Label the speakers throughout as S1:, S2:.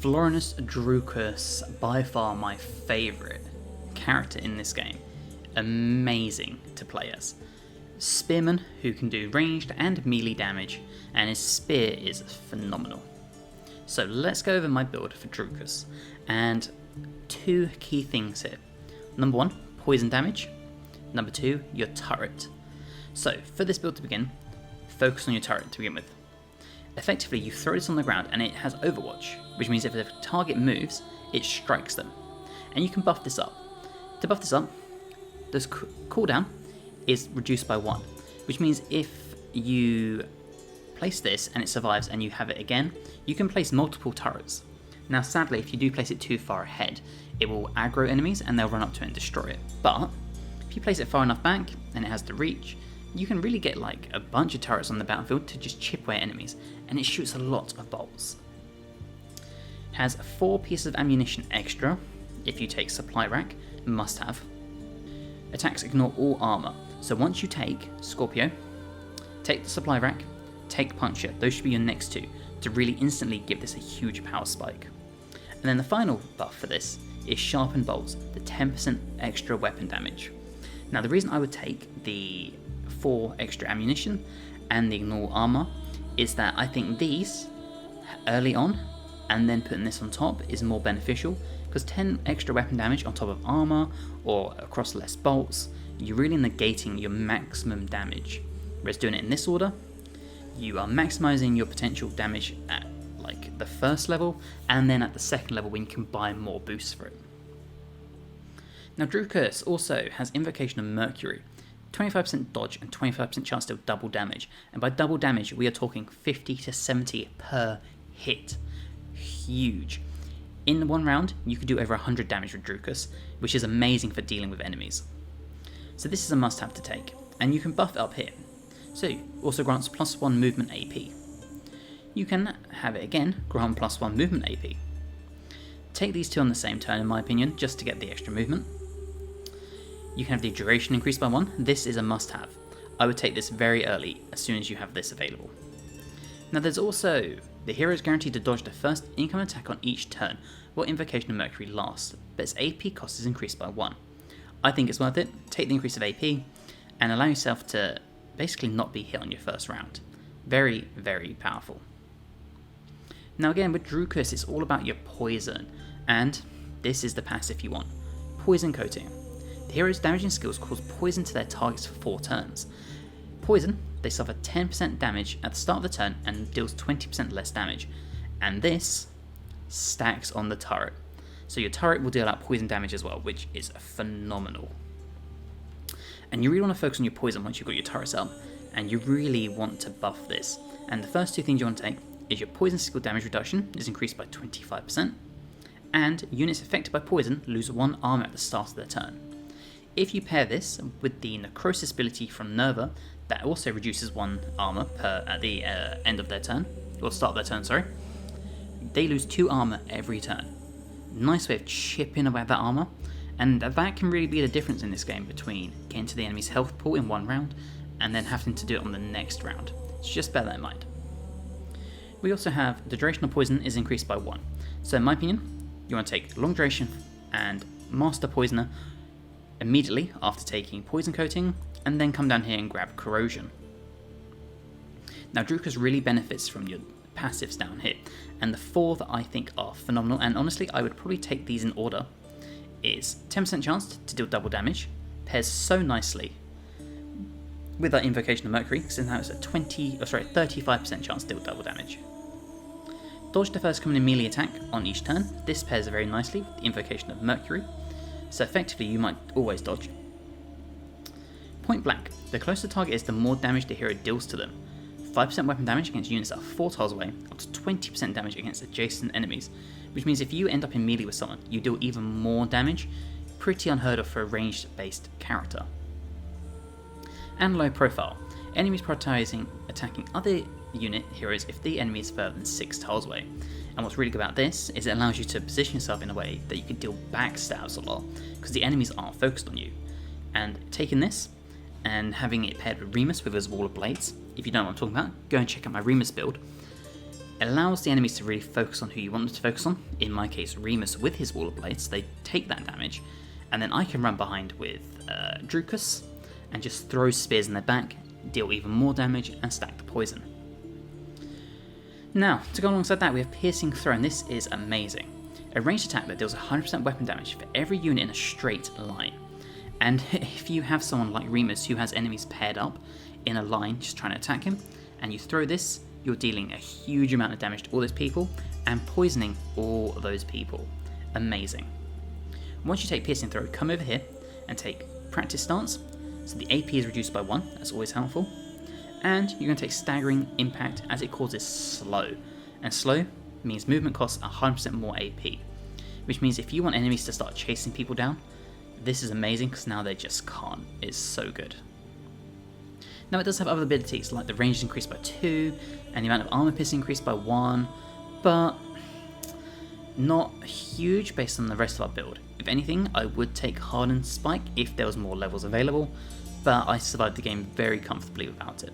S1: Florianus Drusus, by far my favourite character in this game. Amazing to play as. Spearman who can do ranged and melee damage, and his spear is phenomenal. So let's go over my build for Drusus, and two key things here. Number one, poison damage. Number two, your turret. So for this build to begin, focus on your turret to begin with. Effectively, you throw this on the ground and it has Overwatch, which means if the target moves, it strikes them. And you can buff this up. To buff this up, this cooldown is reduced by 1, which means if you place this and it survives and you have it again, you can place multiple turrets. Now sadly, if you do place it too far ahead, it will aggro enemies and they'll run up to it and destroy it. But if you place it far enough back and it has the reach, you can really get like a bunch of turrets on the battlefield to just chip away enemies, and it shoots a lot of bolts. Has 4 pieces of ammunition extra if you take supply rack, must have. Attacks ignore all armor, so once you take Scorpio, take the supply rack, take Puncture, those should be your next two to really instantly give this a huge power spike. And then the final buff for this is Sharpened Bolts, the 10% extra weapon damage. Now the reason I would take the 4 extra ammunition and the ignore armor is that I think these early on and then putting this on top is more beneficial, because 10 extra weapon damage on top of armor or across less bolts, you're really negating your maximum damage. Whereas doing it in this order, you are maximizing your potential damage at like the first level and then at the second level when you can buy more boosts for it. Now Drusus also has Invocation of Mercury, 25% dodge and 25% chance to deal double damage, and by double damage we are talking 50 to 70 per hit. Huge. In one round you could do over 100 damage with Drusus, which is amazing for dealing with enemies. So this is a must have to take, and you can buff it up here. So also grants +1 movement AP. You can have it again, grant +1 movement AP. Take these two on the same turn in my opinion, just to get the extra movement. You can have the duration increased by 1, this is a must have. I would take this very early, as soon as you have this available. Now there's also, the hero is guaranteed to dodge the first incoming attack on each turn, while Invocation of Mercury lasts, but its AP cost is increased by 1. I think it's worth it, take the increase of AP, and allow yourself to basically not be hit on your first round. Very, very powerful. Now again, with Drusus, it's all about your poison, and this is the passive you want. Poison Coating. The hero's damaging skills cause poison to their targets for 4 turns. Poison, they suffer 10% damage at the start of the turn and deals 20% less damage, and this stacks on the turret. So your turret will deal out poison damage as well, which is phenomenal. And you really want to focus on your poison once you've got your turrets up, and you really want to buff this. And the first two things you want to take is your poison skill damage reduction is increased by 25%, and units affected by poison lose 1 armor at the start of their turn. If you pair this with the Necrosis ability from Nerva, that also reduces 1 armor at the end of their turn, or start of their turn, sorry, they lose 2 armor every turn. Nice way of chipping away at that armor, and that can really be the difference in this game between getting to the enemy's health pool in one round and then having to do it on the next round. So just bear that in mind. We also have the duration of poison is increased by 1. So in my opinion, you want to take long duration and Master Poisoner immediately after taking Poison Coating, and then come down here and grab Corrosion. Now Drusus really benefits from your passives down here, and the 4 that I think are phenomenal, and honestly I would probably take these in order, is 10% chance to deal double damage, pairs so nicely with that Invocation of Mercury, since now it's a 35% chance to deal double damage. Dodge the first coming in melee attack on each turn, this pairs very nicely with the Invocation of Mercury, so effectively you might always dodge. Point blank, the closer the target is, the more damage the hero deals to them. 5% weapon damage against units that are 4 tiles away, up to 20% damage against adjacent enemies, which means if you end up in melee with someone, you deal even more damage, pretty unheard of for a ranged based character. And low profile, enemies prioritizing attacking other unit heroes if the enemy is further than 6 tiles away. And what's really good about this is it allows you to position yourself in a way that you can deal backstabs a lot, because the enemies aren't focused on you. And taking this and having it paired with Remus with his Wall of Blades, if you don't know what I'm talking about, go and check out my Remus build. It allows the enemies to really focus on who you want them to focus on. In my case, Remus with his Wall of Blades, they take that damage, and then I can run behind with Drusus and just throw spears in their back, deal even more damage, and stack the poison. Now, to go alongside that, we have Piercing Throw, and this is amazing. A ranged attack that deals 100% weapon damage for every unit in a straight line. And if you have someone like Remus who has enemies paired up in a line just trying to attack him, and you throw this, you're dealing a huge amount of damage to all those people and poisoning all those people. Amazing. Once you take Piercing Throw, come over here and take Practice Stance. So the AP is reduced by 1, that's always helpful. And you're going to take Staggering Impact as it causes slow. And slow means movement costs 100% more AP. Which means if you want enemies to start chasing people down, this is amazing because now they just can't. It's so good. Now it does have other abilities like the range is increased by 2 and the amount of armor piercing increased by 1, but not huge based on the rest of our build. If anything, I would take Hardened Spike if there was more levels available, but I survived the game very comfortably without it.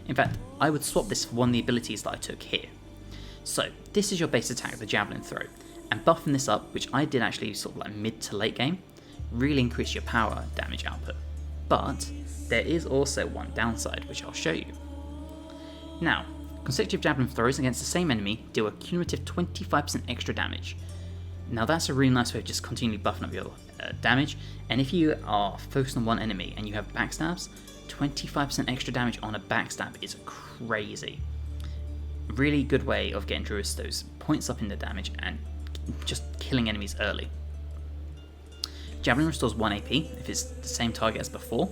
S1: In fact, I would swap this for one of the abilities that I took here. So this is your base attack, the Javelin Throw, and buffing this up, which I did actually sort of like mid to late game, really increase your power damage output. But there is also one downside, which I'll show you. Now, consecutive Javelin throws against the same enemy deal a cumulative 25% extra damage. Now that's a really nice way of just continually buffing up your damage, and if you are focused on one enemy and you have backstabs, 25% extra damage on a backstab is crazy. Really good way of getting Drusus those points up in the damage and just killing enemies early. Javelin restores 1 AP if it's the same target as before.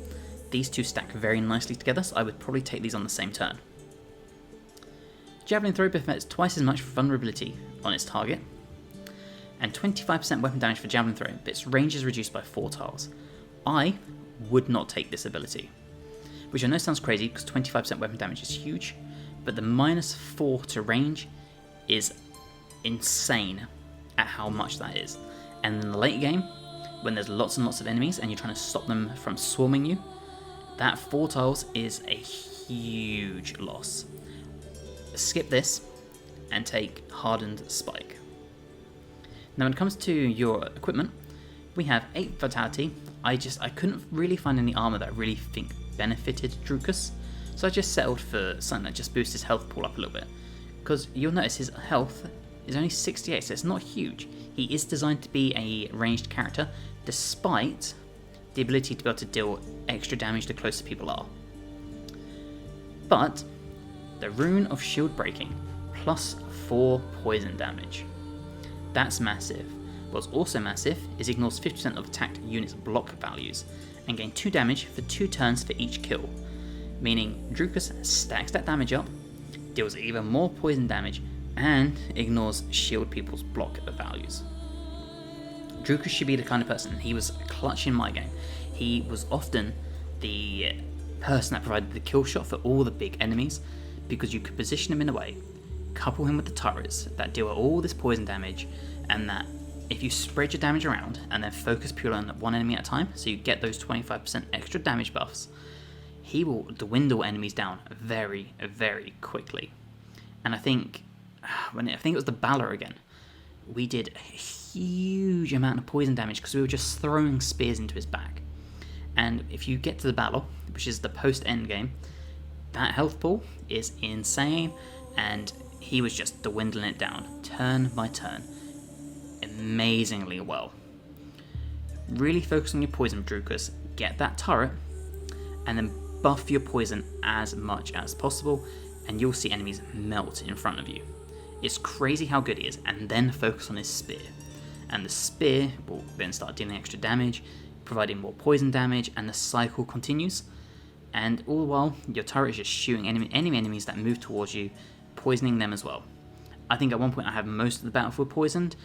S1: These two stack very nicely together, so I would probably take these on the same turn. Javelin Throw prevents twice as much vulnerability on its target, and 25% weapon damage for Javelin Throw, but its range is reduced by 4 tiles. I would not take this ability, which I know sounds crazy because 25% weapon damage is huge, but the -4 to range is insane at how much that is. And in the late game, when there's lots and lots of enemies and you're trying to stop them from swarming you, that 4 tiles is a huge loss. Skip this and take Hardened Spike. Now when it comes to your equipment, we have 8 Vitality. I couldn't really find any armor that I really think benefited Drusus, so I just settled for something that just boosts his health pool up a little bit. Because you'll notice his health is only 68, so it's not huge. He is designed to be a ranged character, despite the ability to be able to deal extra damage the closer people are. But the Rune of Shield Breaking, plus 4 poison damage. That's massive. What's also massive is it ignores 50% of attacked units' block values, and gain 2 damage for 2 turns for each kill. Meaning Drusus stacks that damage up, deals even more poison damage, and ignores shield people's block values. Drusus should be the kind of person, he was clutch in my game. He was often the person that provided the kill shot for all the big enemies, because you could position him in a way, couple him with the turrets that deal all this poison damage, and that if you spread your damage around and then focus purely on one enemy at a time, so you get those 25% extra damage buffs, he will dwindle enemies down very, very quickly. And I think it was the Balor again, we did a huge amount of poison damage because we were just throwing spears into his back. And if you get to the Balor, which is the post-end game, that health pool is insane, and he was just dwindling it down, turn by turn, amazingly well. Really focus on your poison, Drusus, get that turret, and then buff your poison as much as possible, and you'll see enemies melt in front of you. It's crazy how good he is, and then focus on his spear. And the spear will then start dealing extra damage, providing more poison damage, and the cycle continues. And all the while, your turret is just shooting any enemies that move towards you, poisoning them as well. I think at one point I have most of the battlefield poisoned,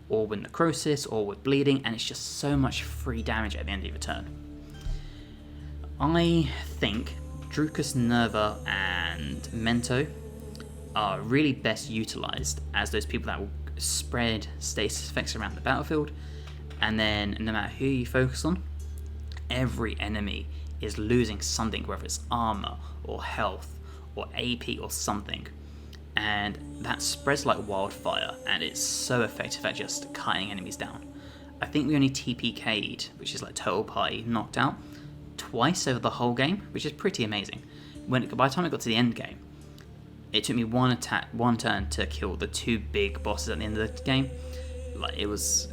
S1: or with necrosis, or with bleeding, and it's just so much free damage at the end of your turn. I think Drusus, Nerva, and Mento are really best utilised as those people that will spread stasis effects around the battlefield, and then no matter who you focus on, every enemy is losing something, whether it's armor or health or AP or something. and that spreads like wildfire, and it's so effective at just cutting enemies down. I think we only TPK'd, which is like total party knocked out, twice over the whole game, which is pretty amazing. By the time I got to the end game, it took me one turn to kill the 2 big bosses at the end of the game. Like, it was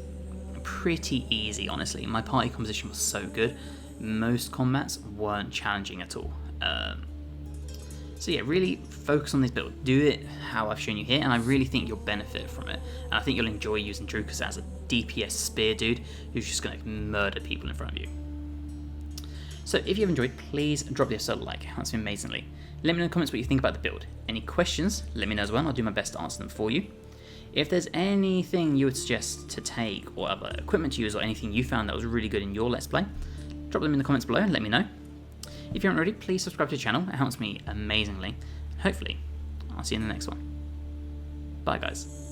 S1: pretty easy, honestly. My party composition was so good. Most combats weren't challenging at all. So yeah, really focus on this build. Do it how I've shown you here, and I really think you'll benefit from it. And I think you'll enjoy using Drusus as a DPS spear dude who's just going to murder people in front of you. So if you've enjoyed, please drop the episode a like. It helps me amazingly. Let me know in the comments what you think about the build. Any questions, let me know as well, and I'll do my best to answer them for you. If there's anything you would suggest to take, or other equipment to use, or anything you found that was really good in your Let's Play, drop them in the comments below and let me know. If you aren't already, please subscribe to the channel, it helps me amazingly. Hopefully, I'll see you in the next one. Bye guys.